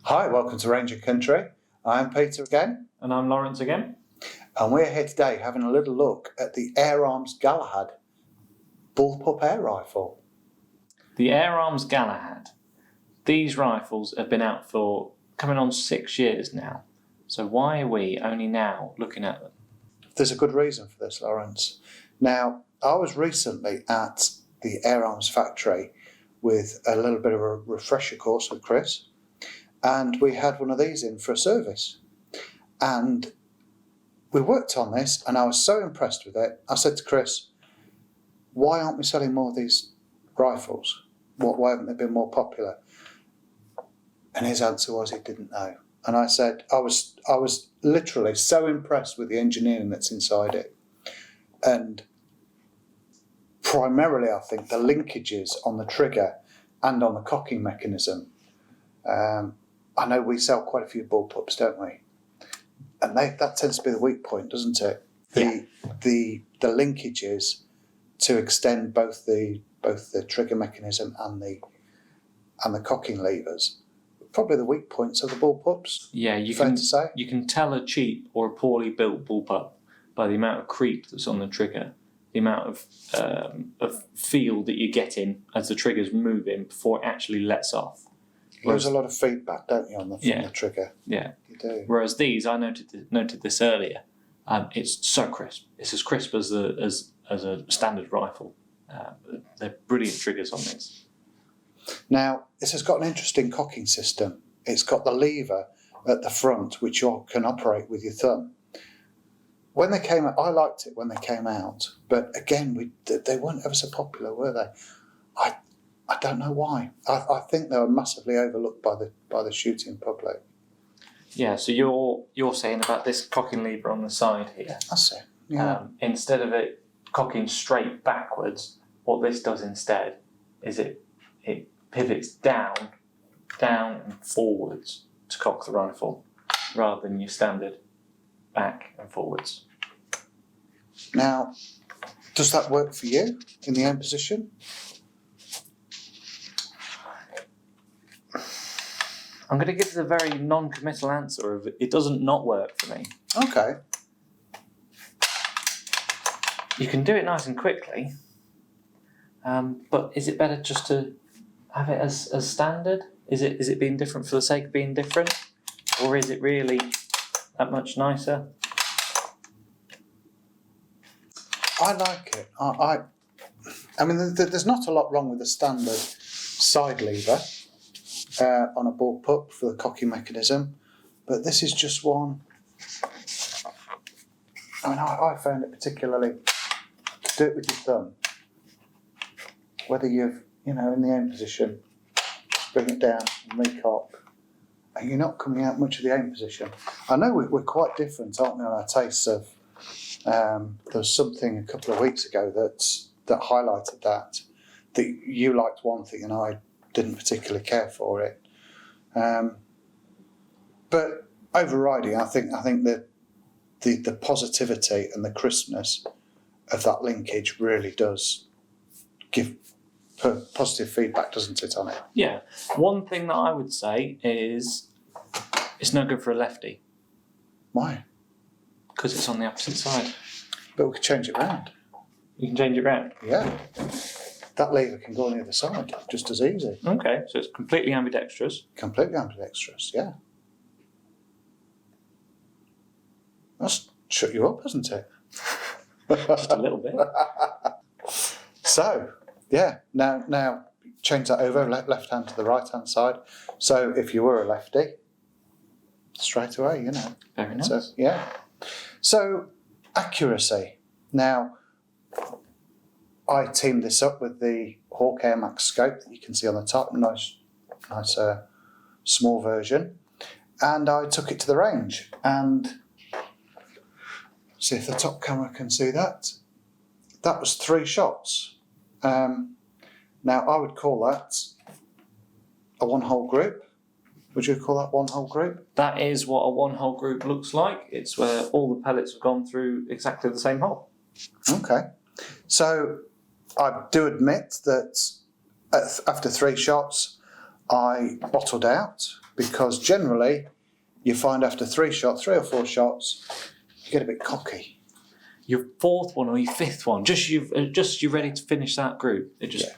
Hi, welcome to Ranger Country. I'm Peter again. And I'm Lawrence again. And we're here today having a little look at the Air Arms Galahad bullpup air rifle. The Air Arms Galahad. These rifles have been out for coming on 6 years now. So why are we only now looking at them? There's a good reason for this, Lawrence. Now, I was recently at the Air Arms factory with a little bit of a refresher course with Chris, and we had one of these in for a service. And we worked on this, and I was so impressed with it. I said to Chris, why aren't we selling more of these rifles? Why haven't they been more popular? And his answer was he didn't know. And I said, I was literally so impressed with the engineering that's inside it. And primarily, I think, the linkages on the trigger and on the cocking mechanism. I know we sell quite a few bullpups, don't we? And that tends to be the weak point, doesn't it? The linkages to extend both the trigger mechanism and the cocking levers. Probably the weak points of the bullpups. Yeah, you can tell a cheap or a poorly built bullpup by the amount of creep that's on the trigger, the amount of feel that you're getting as the trigger's moving before it actually lets off. There's a lot of feedback, don't you, on the trigger? Yeah, you do. Whereas these, I noted this earlier. It's so crisp. It's as crisp as a standard rifle. They're brilliant triggers on these. Now, this has got an interesting cocking system. It's got the lever at the front, which you can operate with your thumb. When they came out, I liked it when they came out, but again, they weren't ever so popular, were they? I don't know why. I think they were massively overlooked by the shooting public. Yeah, so you're saying about this cocking lever on the side here. That's it. Yeah. Instead of it cocking straight backwards, what this does instead is it pivots down and forwards to cock the rifle, rather than your standard back and forwards. Now, does that work for you in the aim position? I'm going to give the very non-committal answer of it doesn't not work for me. Okay. You can do it nice and quickly, but is it better just to have it as standard? Is it being different for the sake of being different, or is it really that much nicer? I like it. I mean, there's not a lot wrong with the standard side lever on a bullpup for the cocking mechanism, but this is just one. I mean, I found it particularly to do it with your thumb. Whether you've, in the aim position, just bring it down and recock, and you're not coming out much of the aim position. I know we're quite different, aren't we, on our tastes of. There was something a couple of weeks ago that highlighted that you liked one thing and I didn't particularly care for it. But overriding, I think that the positivity and the crispness of that linkage really does give positive feedback, doesn't it, on it? Yeah. One thing that I would say is it's no good for a lefty. Why? Because it's on the opposite side. But we could change it round. You can change it round? Yeah. That lever can go on the other side just as easy. Okay, so it's completely ambidextrous. Completely ambidextrous, yeah. That's shut you up, hasn't it? Just a little bit. So, yeah, now change that over, left hand to the right hand side. So if you were a lefty, straight away, Very nice. So, yeah. So, accuracy. Now, I teamed this up with the Hawk Air Max scope that you can see on the top, nice small version, and I took it to the range and see if the top camera can see that. That was 3 shots. Now I would call that a one-hole group. Would you call that one-hole group? That is what a one-hole group looks like. It's where all the pellets have gone through exactly the same hole. Okay. So I do admit that after 3 shots, I bottled out because generally you find after 3 or 4 shots, you get a bit cocky. Your 4th one or your 5th one, you're ready to finish that group. It just a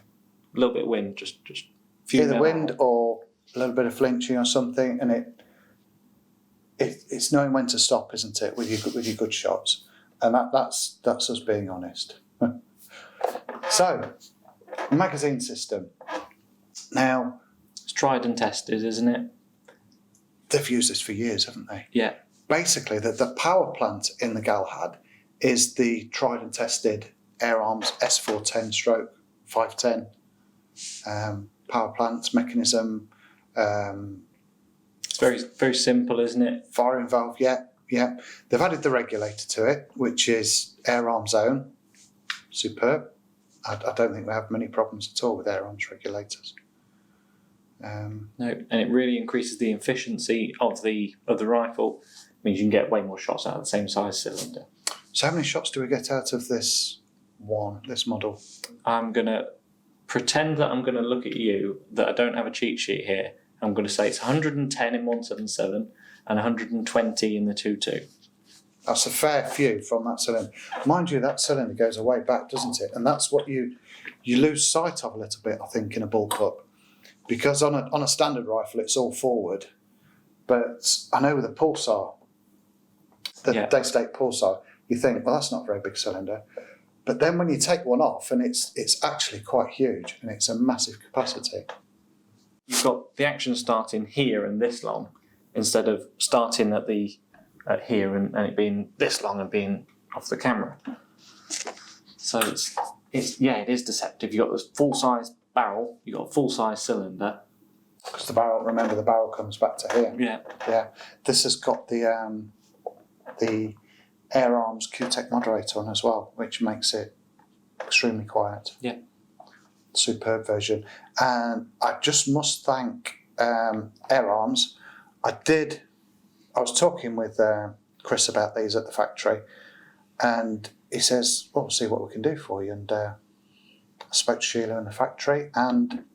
little bit of wind, just few either wind or a little bit of flinching or something, and it's knowing when to stop, isn't it, with your good shots, and that's us being honest. So, magazine system. Now, it's tried and tested, isn't it? They've used this for years, haven't they? Yeah. Basically, the power plant in the Galahad is the tried and tested Air Arms S410/510 power plant mechanism. It's very, very simple, isn't it? Firing valve, yeah. They've added the regulator to it, which is Air Arms own. Superb. I don't think we have many problems at all with Air Arms regulators. No, and it really increases the efficiency of the rifle. It means you can get way more shots out of the same size cylinder. So how many shots do we get out of this model? I'm going to pretend that I'm going to look at you, that I don't have a cheat sheet here. I'm going to say it's 110 in 177 and 120 in the 22. That's a fair few from that cylinder. Mind you, that cylinder goes a way back, doesn't it? And that's what you lose sight of a little bit, I think, in a bullpup. Because on a standard rifle, it's all forward. But I know with a pulsar, the Daystate pulsar, you think, well, that's not a very big cylinder. But then when you take one off, and it's actually quite huge, and it's a massive capacity. You've got the action starting here and this long, instead of starting at here and it being this long and being off the camera. So it is deceptive. You've got this full-size barrel, you've got a full-size cylinder. Because the barrel comes back to here. Yeah. This has got the Air Arms Q-Tech moderator on as well, which makes it extremely quiet. Yeah. Superb version. And I just must thank Air Arms. I was talking with Chris about these at the factory, and he says, well, we'll see what we can do for you. And I spoke to Sheila in the factory, and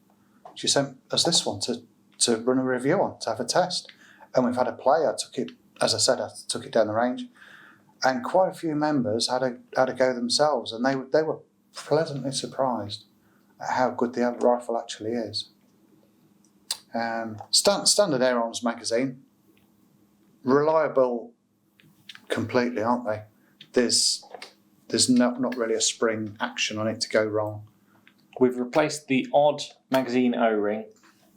she sent us this one to run a review on, to have a test. And we've had a play. I took it down the range, and quite a few members had a go themselves, and they were pleasantly surprised at how good the rifle actually is. Standard Air Arms magazine, reliable completely, aren't they? There's not really a spring action on it to go wrong. We've replaced the odd magazine O-ring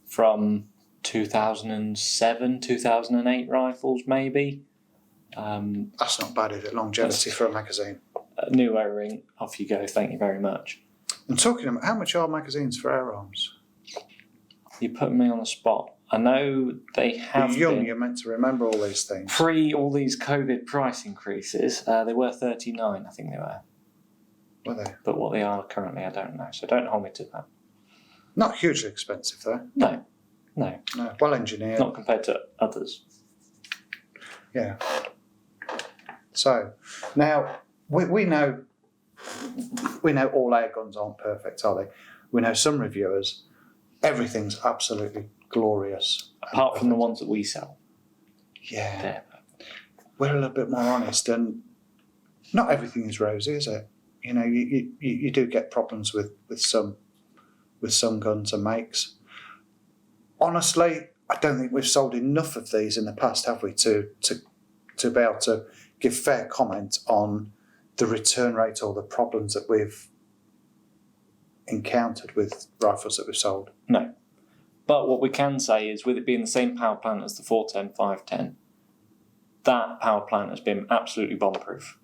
from 2007, 2008 rifles, maybe. That's not bad, is it? Longevity for a magazine. A new O-ring, off you go, thank you very much. And talking about, how much are magazines for Air Arms? You're putting me on the spot. I know they have You're young, been, you're meant to remember all these things. pre all these COVID price increases, they were $39, I think they were. Were they? But what they are currently, I don't know. So don't hold me to that. Not hugely expensive, though. No. No, well engineered. Not compared to others. Yeah. So, now, we know all air guns aren't perfect, are they? We know some reviewers, everything's absolutely glorious. Apart from the ones that we sell. Yeah. They're We're a little bit more honest, and not everything is rosy, is it? You know, you do get problems with some guns and makes. Honestly, I don't think we've sold enough of these in the past, have we, to be able to give fair comment on the return rate or the problems that we've encountered with rifles that we've sold. No. But what we can say is, with it being the same power plant as the 410, 510, that power plant has been absolutely bomb-proof.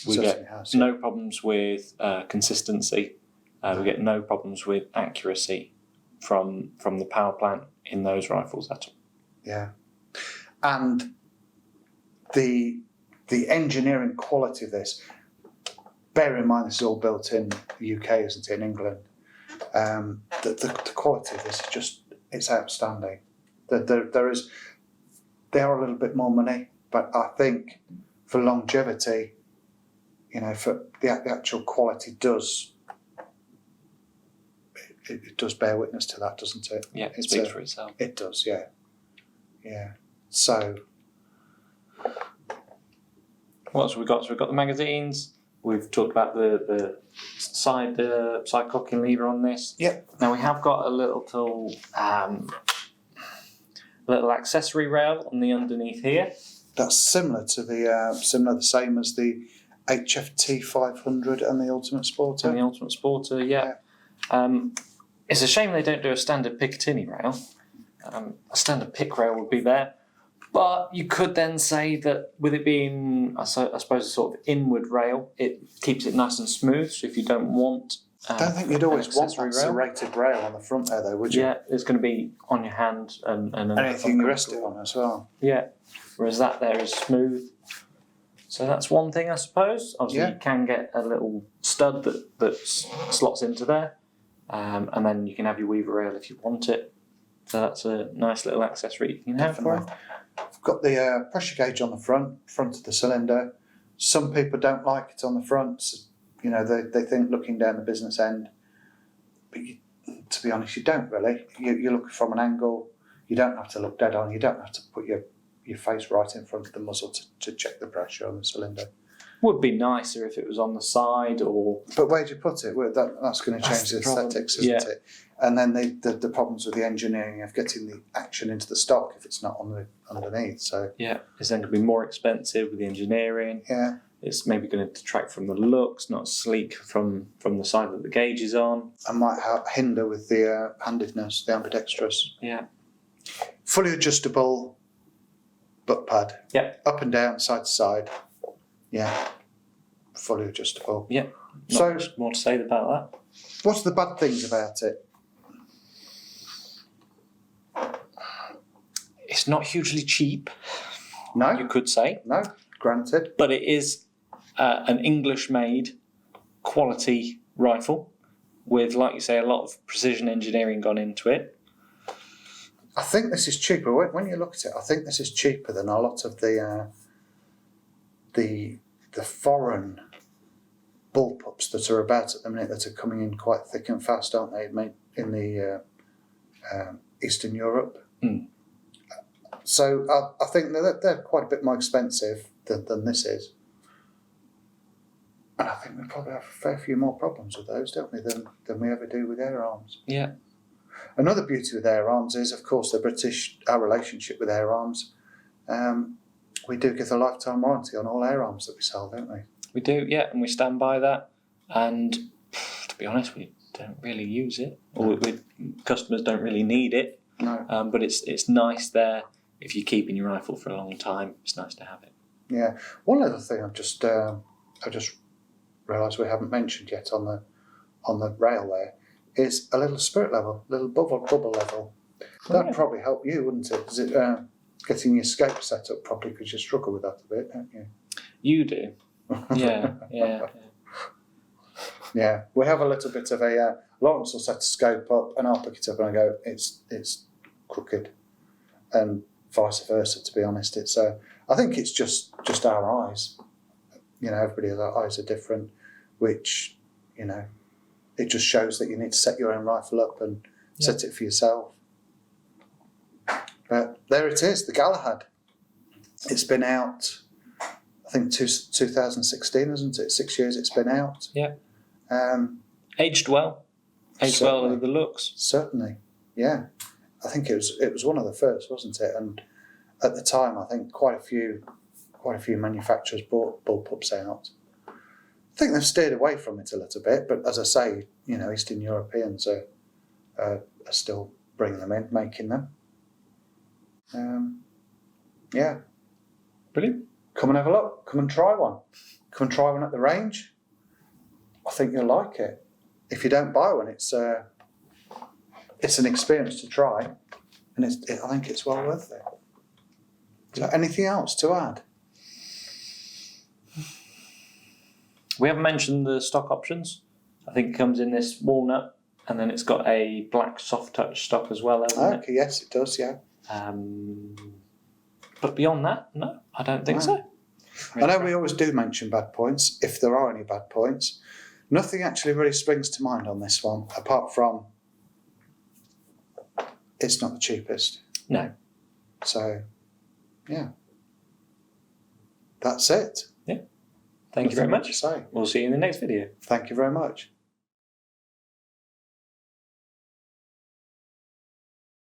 We get no problems with consistency. We get no problems with accuracy from the power plant in those rifles at all. Yeah. And the engineering quality of this, bear in mind this is all built in the UK, isn't it, in England. The quality of this is just, it's outstanding. They are a little bit more money, but I think for longevity, you know, for the actual quality does bear witness to that, doesn't it? Yeah, it speaks for itself. It does, yeah. Yeah. So What else have we got? So we've got the magazines. We've talked about the side cocking lever on this. Yep. Now we have got a little accessory rail on the underneath here. that's similar to the same as the HFT 500 and the Ultimate Sporter. And the Ultimate Sporter, yeah. It's a shame they don't do a standard Picatinny rail. A standard pick rail would be there. But you could then say that with it being, I suppose, a sort of inward rail, it keeps it nice and smooth. So if you don't want... I don't think you'd always want that rail. serrated rail on the front there, though, would you? Yeah, it's going to be on your hand and anything you rest it on as well. Yeah, whereas that there is smooth. So that's one thing, I suppose. Obviously, you can get a little stud that slots into there, and then you can have your weaver rail if you want it. So that's a nice little accessory you can have for it. I've got the pressure gauge on the front of the cylinder. Some people don't like it on the front. You know, they think looking down the business end. But to be honest, you don't really. You look from an angle. You don't have to look dead on. You don't have to put your face right in front of the muzzle to check the pressure on the cylinder. Would be nicer if it was on the side or... But where do you put it? Well, that's going to change the aesthetics, isn't it? And then the problems with the engineering of getting the action into the stock if it's not on the underneath. So yeah, it's then going to be more expensive with the engineering. Yeah, it's maybe going to detract from the looks, not sleek from the side that the gauge is on. And might hinder with the handedness, the ambidextrous. Yeah. Fully adjustable butt pad. Yeah. Up and down, side to side. Yeah. Fully adjustable. Yeah. So much more to say about that. What's the bad things about it? It's not hugely cheap. No. You could say. No, granted. But it is an English-made quality rifle with, like you say, a lot of precision engineering gone into it. I think this is cheaper. When you look at it, I think this is cheaper than a lot of the foreign bullpups that are about at the minute that are coming in quite thick and fast, aren't they? Made in the Eastern Europe. Mm. So I think they're quite a bit more expensive than this is. And I think we probably have a fair few more problems with those, don't we, than we ever do with Air Arms. Yeah. Another beauty with Air Arms is, of course, our relationship with Air Arms. We do give a lifetime warranty on all Air Arms that we sell, don't we? We do, yeah, and we stand by that. And to be honest, we don't really use it, or customers don't really need it. No. But it's nice there if you're keeping your rifle for a long time. It's nice to have it. Yeah. One other thing I've just realised we haven't mentioned yet on the rail there is a little spirit level, little bubble level. That'd probably help you, wouldn't it? Is it getting your scope set up properly, because you struggle with that a bit, don't you? You do. Yeah. Yeah, we have a little bit of a Lawrence will set a scope up and I'll pick it up and I go, it's crooked, and vice versa. To be honest, it's I think it's just our eyes. You know, everybody's eyes are different, which, you know, it just shows that you need to set your own rifle up and set it for yourself. But there it is, the Galahad. It's been out, I think 2016, isn't it? 6 years it's been out. Yeah. Aged well. Aged well with the looks. Certainly, yeah. I think it was one of the first, wasn't it? And at the time, I think quite a few manufacturers bought bullpups out. I think they've steered away from it a little bit, but as I say, you know, Eastern Europeans are still bringing them in, making them. Yeah. Brilliant. Come and have a look. Come and try one. Come and try one at the range. I think you'll like it. If you don't buy one, it's an experience to try, and I think it's well worth it. Is there anything else to add? We haven't mentioned the stock options. I think it comes in this walnut, and then it's got a black soft touch stock as well, hasn't it? Okay, yes, it does, yeah. But beyond that, no, I don't think so. I know we always do mention bad points, if there are any bad points. Nothing actually really springs to mind on this one, apart from it's not the cheapest. No. So, yeah, that's it. Thank you very Nothing more to much. say. We'll see you in the next video. Thank you very much.